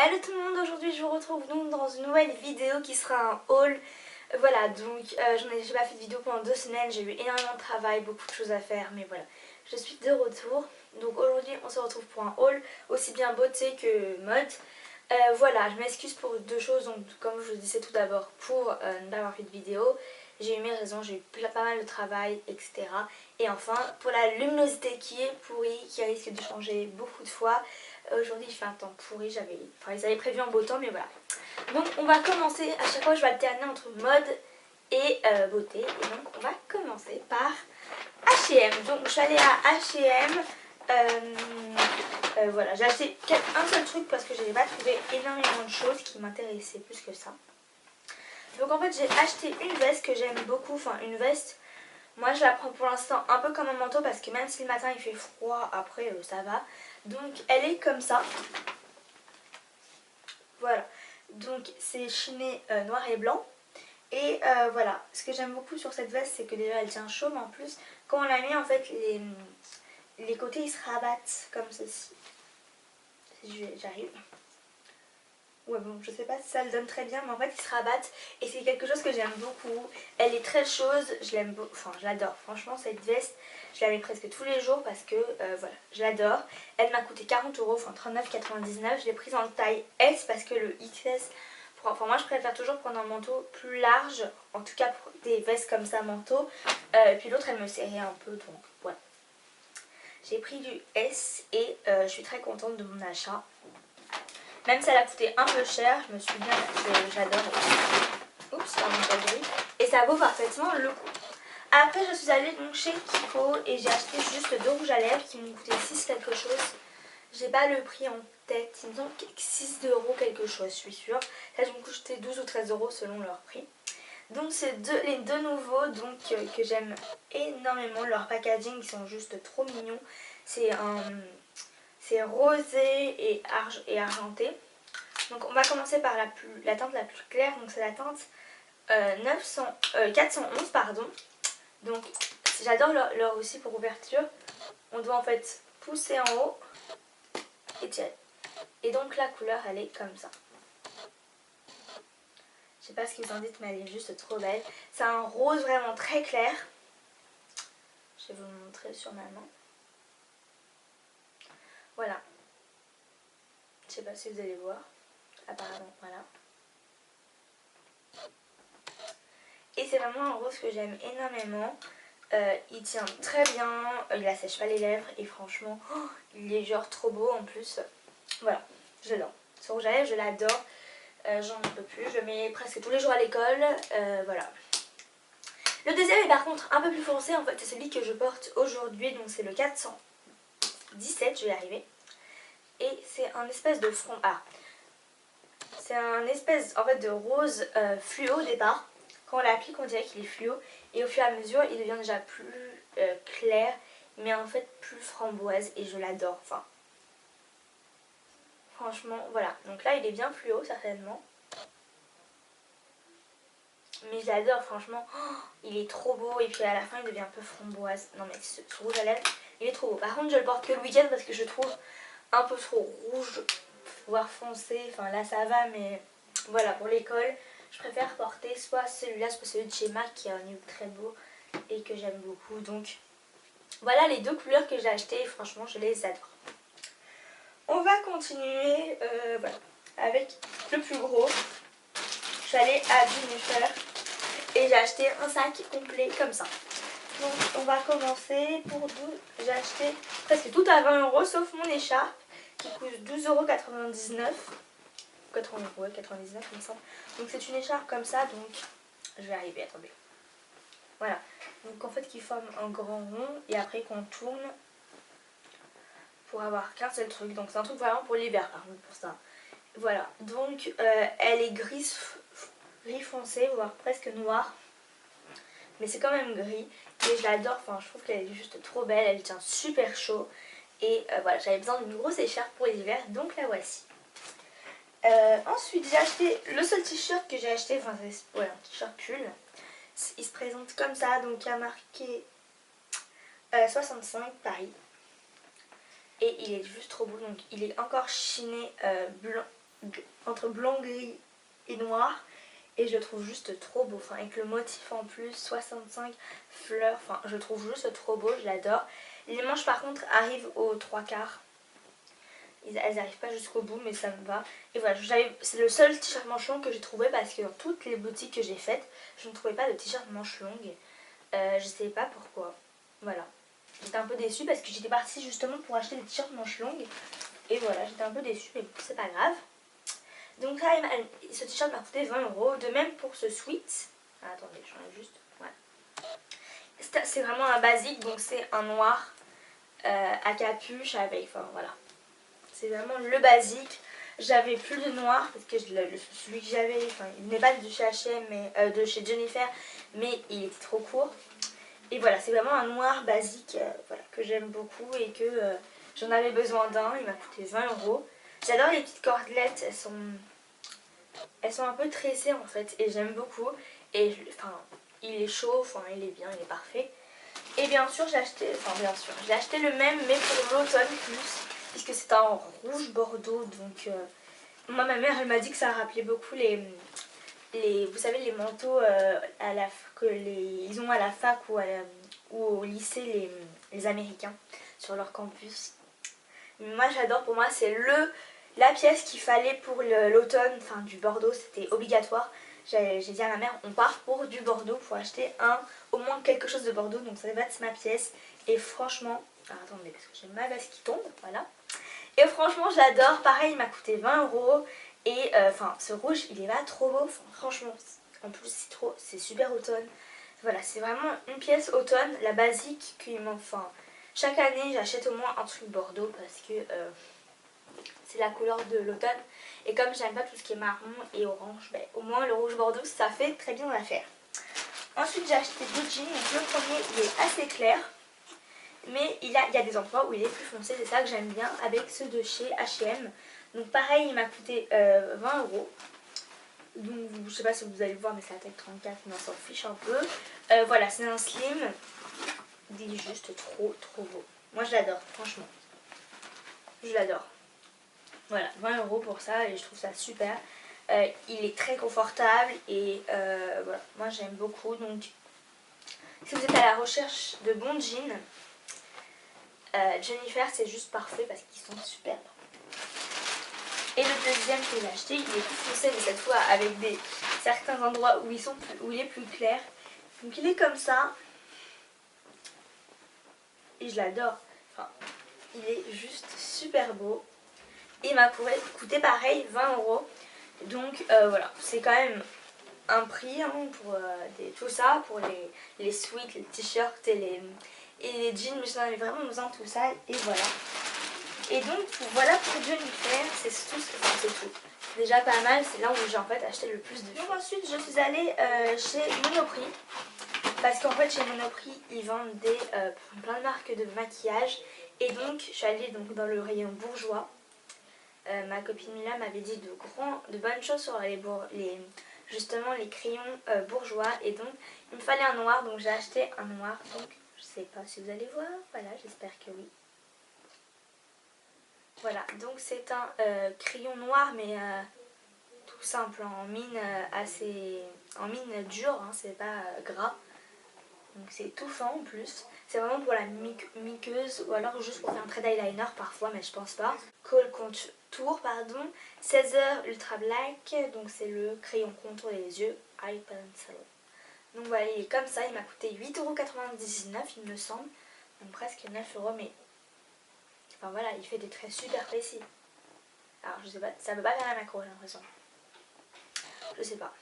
Hello tout le monde, aujourd'hui je vous retrouve donc dans une nouvelle vidéo qui sera un haul. Voilà, donc j'ai pas fait de vidéo pendant 2 semaines, j'ai eu énormément de travail, beaucoup de choses à faire, mais voilà, je suis de retour. Donc aujourd'hui on se retrouve pour un haul, aussi bien beauté que mode. Voilà, je m'excuse pour deux choses, donc comme je vous disais tout d'abord, pour ne pas avoir fait de vidéo. J'ai eu mes raisons, j'ai eu pas mal de travail, etc. Et enfin, pour la luminosité qui est pourrie, qui risque de changer beaucoup de fois. Aujourd'hui il fait un temps pourri, ils avaient prévu un beau temps, mais voilà. Donc on va commencer, à chaque fois je vais alterner entre mode et beauté. Et donc on va commencer par H&M. Donc je suis allée à H&M. Voilà, j'ai acheté un seul truc parce que je n'ai pas trouvé énormément de choses qui m'intéressaient plus que ça. Donc en fait j'ai acheté une veste que j'aime beaucoup, enfin une veste, moi je la prends pour l'instant un peu comme un manteau parce que même si le matin il fait froid, après ça va. Donc elle est comme ça, voilà, donc c'est chiné noir et blanc. Et voilà, ce que j'aime beaucoup sur cette veste c'est que déjà elle tient chaud, mais en plus quand on la met en fait les côtés ils se rabattent comme ceci. Si j'arrive. Ouais bon, je sais pas si ça le donne très bien, mais en fait ils se rabattent et c'est quelque chose que j'aime beaucoup. Elle est très chaude, je l'aime beaucoup, enfin je l'adore. Franchement cette veste, je la mets presque tous les jours parce que voilà, je l'adore. Elle m'a coûté 40 €, enfin 39,99 €. Je l'ai prise en taille S parce que le XS, enfin moi je préfère toujours prendre un manteau plus large, en tout cas pour des vestes comme ça manteau. Puis l'autre elle me serrait un peu, donc voilà. J'ai pris du S et je suis très contente de mon achat. Même si elle a coûté un peu cher, je me suis bien... J'adore. Oups, pardon, pas de bruit. Et ça vaut parfaitement le coup. Après, je suis allée donc chez Kiko et j'ai acheté juste 2 rouges à lèvres qui m'ont coûté 6 quelque chose. J'ai pas le prix en tête, il me semble 6 € quelque chose, je suis sûre. Ça m'ont coûté 12 ou 13 € selon leur prix. Donc c'est les deux nouveaux donc, que j'aime énormément. Leur packaging, ils sont juste trop mignons. C'est rosé et argenté. Donc on va commencer par la teinte la plus claire. Donc c'est la teinte 411 pardon. Donc j'adore leur aussi pour ouverture. On doit en fait pousser en haut et tirer. Et donc la couleur elle est comme ça. Je sais pas ce qu'ils en disent, mais elle est juste trop belle. C'est un rose vraiment très clair. Je vais vous le montrer sur ma main. Voilà. Je sais pas si vous allez voir. Apparemment, voilà. Et c'est vraiment un rose que j'aime énormément. Il tient très bien, il assèche pas les lèvres et franchement, il est genre trop beau en plus. Voilà, j'adore. Ce rouge à lèvres, je l'adore. J'en peux plus, je le mets presque tous les jours à l'école. Voilà. Le deuxième est par contre un peu plus foncé, en fait c'est celui que je porte aujourd'hui, donc c'est le 417, je vais y arriver. Et c'est un espèce de front. Ah, c'est un espèce en fait de rose fluo au départ. Quand on l'applique on dirait qu'il est fluo et au fur et à mesure il devient déjà plus clair, mais en fait plus framboise et je l'adore. Enfin, franchement voilà, donc là il est bien fluo certainement, mais je l'adore franchement. Oh, il est trop beau et puis à la fin il devient un peu framboise. Non mais ce rouge à lèvres il est trop beau. Par contre je le porte que le week-end parce que je trouve un peu trop rouge, voire foncé. Enfin là ça va, mais voilà, pour l'école je préfère porter soit celui-là, soit celui de chez MAC qui a un nude très beau et que j'aime beaucoup. Donc voilà les deux couleurs que j'ai achetées et franchement je les adore. On va continuer voilà, avec le plus gros. Je suis allée à Jennifer et j'ai acheté un sac complet comme ça. Donc on va commencer pour 12. J'ai acheté presque tout à 20 € sauf mon écharpe qui coûte 12,99 €. 80, ouais, 99 il me semble. Donc c'est une écharpe comme ça, donc je vais arriver, attendez. Voilà, donc en fait qui forme un grand rond et après qu'on tourne pour avoir qu'un seul truc. Donc c'est un truc vraiment pour l'hiver par contre pour ça. Voilà, donc elle est gris foncé, voire presque noire. Mais c'est quand même gris et je l'adore, enfin je trouve qu'elle est juste trop belle, elle tient super chaud. Et voilà, j'avais besoin d'une grosse écharpe pour l'hiver, donc la voici. Ensuite j'ai acheté le seul t-shirt que j'ai acheté, enfin c'est ouais, un t-shirt pull. Il se présente comme ça, donc il y a marqué 65 Paris. Et il est juste trop beau, donc il est encore chiné blanc. entre blanc, gris et noir. Et je le trouve juste trop beau, enfin, avec le motif en plus, 65 fleurs, enfin je le trouve juste trop beau, je l'adore. Les manches par contre arrivent aux 3/4. Elles n'arrivent pas jusqu'au bout mais ça me va. Et voilà, c'est le seul t-shirt manche longue que j'ai trouvé parce que dans toutes les boutiques que j'ai faites, je ne trouvais pas de t-shirt manche longue. Je ne sais pas pourquoi. Voilà. J'étais un peu déçue parce que j'étais partie justement pour acheter des t-shirts manches longues. Et voilà, j'étais un peu déçue mais c'est pas grave. Donc là, ce t-shirt m'a coûté 20 €. De même pour ce sweat. Ah, attendez, j'enlève juste. Ouais. C'est vraiment un basique, donc c'est un noir à capuche avec. Enfin voilà. C'est vraiment le basique. J'avais plus de noir parce que celui que j'avais, enfin, il n'est pas de chez H&M, mais de chez Jennifer, mais il était trop court. Et voilà, c'est vraiment un noir basique voilà, que j'aime beaucoup et que j'en avais besoin d'un. Il m'a coûté 20 €. J'adore les petites cordelettes, elles sont un peu tressées en fait et j'aime beaucoup. Et enfin, il est chaud, enfin, il est bien, il est parfait. Et bien sûr, j'ai acheté le même mais pour l'automne plus, puisque c'est un rouge bordeaux. Donc moi, ma mère, elle m'a dit que ça rappelait beaucoup vous savez, les manteaux ils ont à la fac ou au lycée les Américains sur leur campus. Mais moi, j'adore. Pour moi, c'est la pièce qu'il fallait pour l'automne, enfin du bordeaux, c'était obligatoire. J'ai dit à ma mère, on part pour du bordeaux, pour acheter au moins quelque chose de bordeaux, donc ça va être ma pièce. Et franchement, attendez, parce que j'ai ma veste qui tombe, voilà. Et franchement, j'adore. Pareil, il m'a coûté 20 €. Et enfin, ce rouge, il est pas trop beau. Enfin, franchement, en plus, c'est super automne. Voilà, c'est vraiment une pièce automne, la basique qui enfin, chaque année, j'achète au moins un truc bordeaux parce que c'est la couleur de l'automne. Et comme j'aime pas tout ce qui est marron et orange, ben, au moins le rouge bordeaux, ça fait très bien l'affaire. Ensuite, j'ai acheté deux jeans. Donc, le premier, il est assez clair. Mais il y a des endroits où il est plus foncé, c'est ça que j'aime bien avec ceux de chez H&M. Donc pareil, il m'a coûté 20 €. Donc je sais pas si vous allez le voir, mais c'est la taille 34, mais on s'en fiche un peu. Voilà, c'est un slim. Il est juste trop beau. Moi je l'adore, franchement. Je l'adore. Voilà, 20 € pour ça et je trouve ça super. Il est très confortable et voilà, moi j'aime beaucoup. Donc si vous êtes à la recherche de bons jeans, Jennifer, c'est juste parfait parce qu'ils sont superbes. Et le deuxième que j'ai acheté, il est plus foncé, mais cette fois avec certains endroits où il est plus clair. Donc il est comme ça. Et je l'adore. Enfin, il est juste super beau. Et il m'a coûté pareil 20 €. Donc voilà, c'est quand même un prix hein, pour tout ça, pour les sweats, les t-shirts et les jeans. Mais j'en avais vraiment besoin de tout ça. Et voilà. Et donc voilà pour Jennifer, c'est tout. C'est déjà pas mal, c'est là où j'ai en fait acheté le plus de choses. Donc ensuite je suis allée chez Monoprix. Parce qu'en fait chez Monoprix ils vendent plein de marques de maquillage. Et donc je suis allée donc, dans le rayon bourgeois. Ma copine Mila m'avait dit de bonnes choses sur justement les crayons bourgeois. Et donc il me fallait un noir, donc j'ai acheté un noir. Donc je sais pas si vous allez voir, voilà, j'espère que oui. Voilà, donc c'est un crayon noir mais tout simple en mine en mine dure, hein, c'est pas gras. Donc c'est tout fin en plus. C'est vraiment pour la miqueuse ou alors juste pour faire un trait d'eyeliner parfois, mais je pense pas. Kohl Contour, pardon. 16h Ultra Black, donc c'est le crayon contour des yeux, Eye Pencil. Donc voilà, il est comme ça, il m'a coûté 8,99 € il me semble. Donc presque 9 €, mais enfin voilà, il fait des traits super précis. Alors je sais pas, ça peut pas faire la macro, j'ai l'impression. Je sais pas.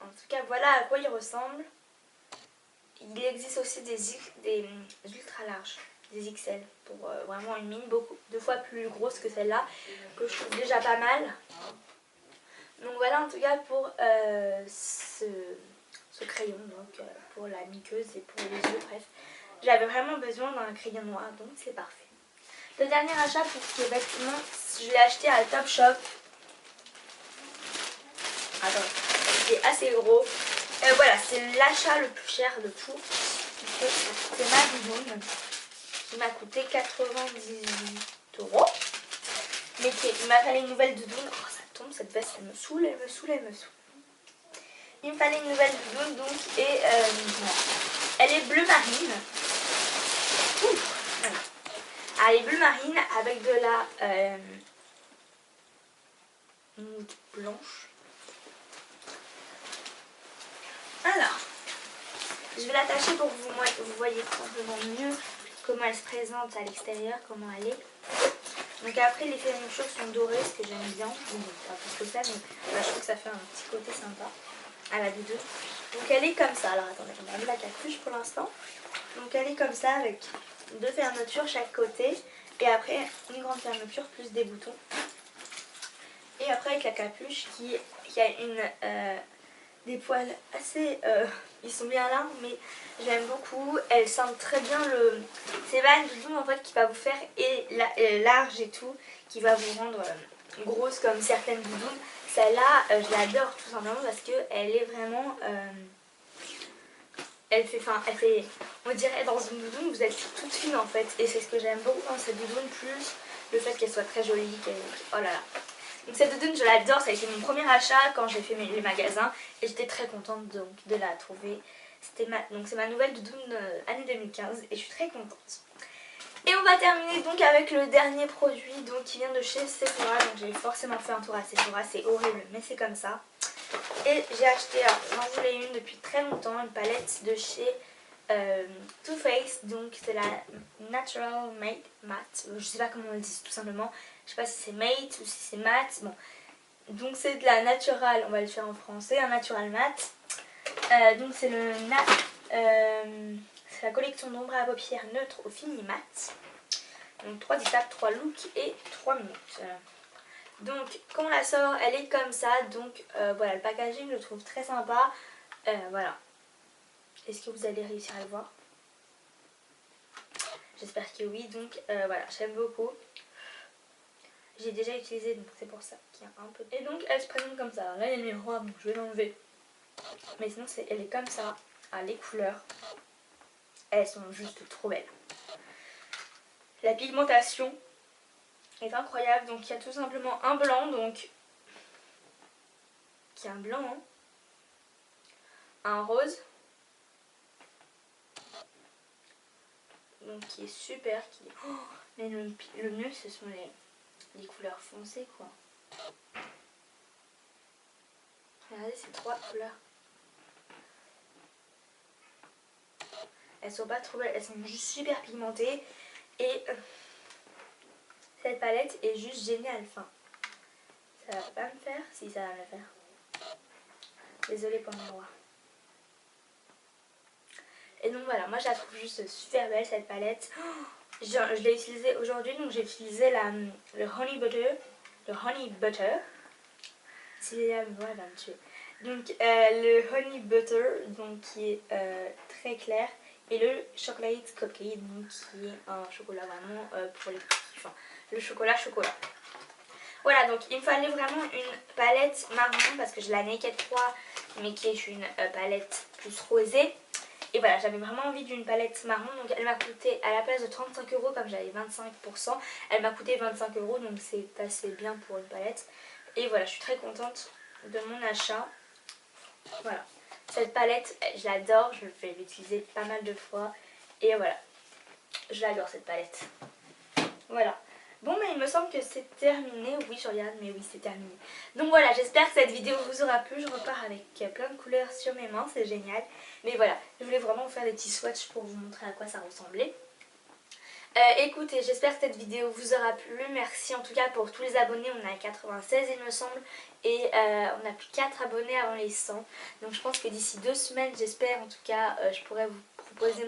En tout cas, voilà à quoi il ressemble. Il existe aussi des ultra larges, des XL, pour vraiment une mine deux fois plus grosse que celle-là, que je trouve déjà pas mal. Donc voilà en tout cas pour ce crayon, donc pour la miqueuse et pour les yeux, bref. J'avais vraiment besoin d'un crayon noir, donc c'est parfait. Le dernier achat pour ces vêtements, je l'ai acheté à Topshop. Attends, c'est assez gros. Voilà, c'est l'achat le plus cher de tout. C'est ma bidoune qui m'a coûté 98 €. Mais il m'a fallu une nouvelle doudoune. Oh, ça tombe, cette veste, elle me saoule, elle me saoule, elle me saoule. Il me fallait une nouvelle doudoune donc et elle est bleu marine. Ouh, voilà. Elle est bleu marine avec de la mousse blanche. Alors, je vais l'attacher pour que vous voyez simplement mieux comment elle se présente à l'extérieur, comment elle est. Donc après les fermetures sont dorées, ce que j'aime bien. Bon, pas plus que ça, mais je trouve que ça fait un petit côté sympa à la doudoune. Donc elle est comme ça. Alors attendez, on va mettre la capuche pour l'instant. Donc elle est comme ça avec deux fermetures chaque côté. Et après une grande fermeture plus des boutons. Et après avec la capuche qui a des poils assez... ils sont bien larges mais j'aime beaucoup. Elle sent très bien le... C'est pas une doudoune en fait qui va vous faire large et tout. Qui va vous rendre grosse comme certaines doudounes. Celle-là je l'adore tout simplement parce qu'elle est vraiment... elle fait, on dirait dans une doudoune vous êtes toute fine en fait. Et c'est ce que j'aime beaucoup dans cette doudoune, plus le fait qu'elle soit très jolie. Oh là là. Donc cette doudoune je l'adore, ça a été mon premier achat quand j'ai fait les magasins. Et j'étais très contente donc de la trouver. Donc c'est ma nouvelle doudoune année 2015 et je suis très contente. Et on va terminer donc avec le dernier produit donc, qui vient de chez Sephora. Donc j'ai forcément fait un tour à Sephora, c'est horrible mais c'est comme ça. Et j'ai acheté, alors j'en voulais une depuis très longtemps, une palette de chez Too Faced. Donc c'est la Natural Matte, je sais pas comment on le dit tout simplement. Je sais pas si c'est Mate ou si c'est Matte. Bon. Donc c'est de la Natural, on va le faire en français, un Natural Matte. Donc c'est le c'est la collection d'ombre à paupières neutre au fini mat. Donc 3 étapes, 3 looks et 3 minutes. Donc quand on la sort, elle est comme ça. Donc voilà, le packaging je le trouve très sympa. Voilà. Est-ce que vous allez réussir à le voir? J'espère que oui. Donc voilà, j'aime beaucoup. J'ai déjà utilisé donc c'est pour ça qu'il y a un peu. Et donc elle se présente comme ça. Là il y a le miroir donc je vais l'enlever. Mais sinon elle est comme ça. Ah, les couleurs. Elles sont juste trop belles. La pigmentation est incroyable. Donc il y a tout simplement un blanc. Donc qui est un blanc. Hein. Un rose. Donc qui est super. Oh, mais le mieux ce sont les couleurs foncées quoi. Regardez ces 3 couleurs. Elles sont pas trop belles. Elles sont juste super pigmentées. Et cette palette est juste géniale. Enfin, ça va pas me faire. Si, ça va me faire. Désolée pour le miroir. Et donc voilà, moi je la trouve juste super belle cette palette. Oh, je l'ai utilisée aujourd'hui, donc j'ai utilisé le Honey Butter. Le Honey Butter. Si elle me voit, elle va me tuer. Donc le Honey Butter, donc qui est très clair. Et le Chocolate Cupcake, donc qui est un chocolat vraiment pour les petits. Enfin, le chocolat. Voilà, donc il me fallait vraiment une palette marron parce que j'ai la Naked 3 mais qui est une palette plus rosée. Et voilà, j'avais vraiment envie d'une palette marron. Donc elle m'a coûté, à la place de 35 € comme j'avais 25%, elle m'a coûté 25 € donc c'est assez bien pour une palette. Et voilà, je suis très contente de mon achat. Voilà, cette palette, je l'adore, je vais l'utiliser pas mal de fois. Et voilà, je l'adore cette palette. Voilà. Bon, mais il me semble que c'est terminé. Oui, je regarde, mais oui, c'est terminé. Donc voilà, j'espère que cette vidéo vous aura plu. Je repars avec plein de couleurs sur mes mains, c'est génial. Mais voilà, je voulais vraiment vous faire des petits swatchs pour vous montrer à quoi ça ressemblait. Écoutez, j'espère que cette vidéo vous aura plu. Merci en tout cas pour tous les abonnés. On a 96 il me semble. Et on a plus 4 abonnés avant les 100. Donc je pense que d'ici 2 semaines, j'espère en tout cas, je pourrai vous proposer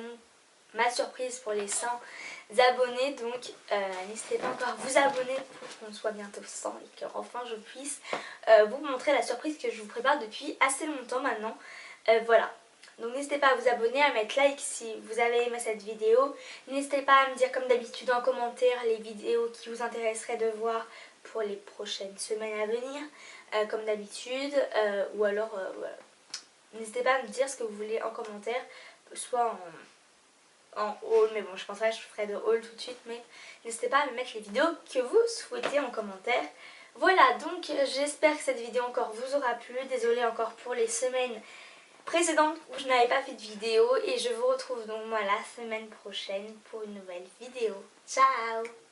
ma surprise pour les 100 abonnés. Donc n'hésitez pas encore à vous abonner pour qu'on soit bientôt 100 et qu'enfin je puisse vous montrer la surprise que je vous prépare depuis assez longtemps maintenant. Voilà. Donc n'hésitez pas à vous abonner, à mettre like si vous avez aimé cette vidéo. N'hésitez pas à me dire comme d'habitude en commentaire les vidéos qui vous intéresseraient de voir pour les prochaines semaines à venir. Comme d'habitude. Ou alors, voilà. N'hésitez pas à me dire ce que vous voulez en commentaire. Soit en haul, mais bon je pense pas que je ferai de haul tout de suite, mais n'hésitez pas à me mettre les vidéos que vous souhaitez en commentaire. Voilà, donc j'espère que cette vidéo encore vous aura plu. Désolée encore pour les semaines précédentes où je n'avais pas fait de vidéo, et je vous retrouve donc moi la semaine prochaine pour une nouvelle vidéo. Ciao!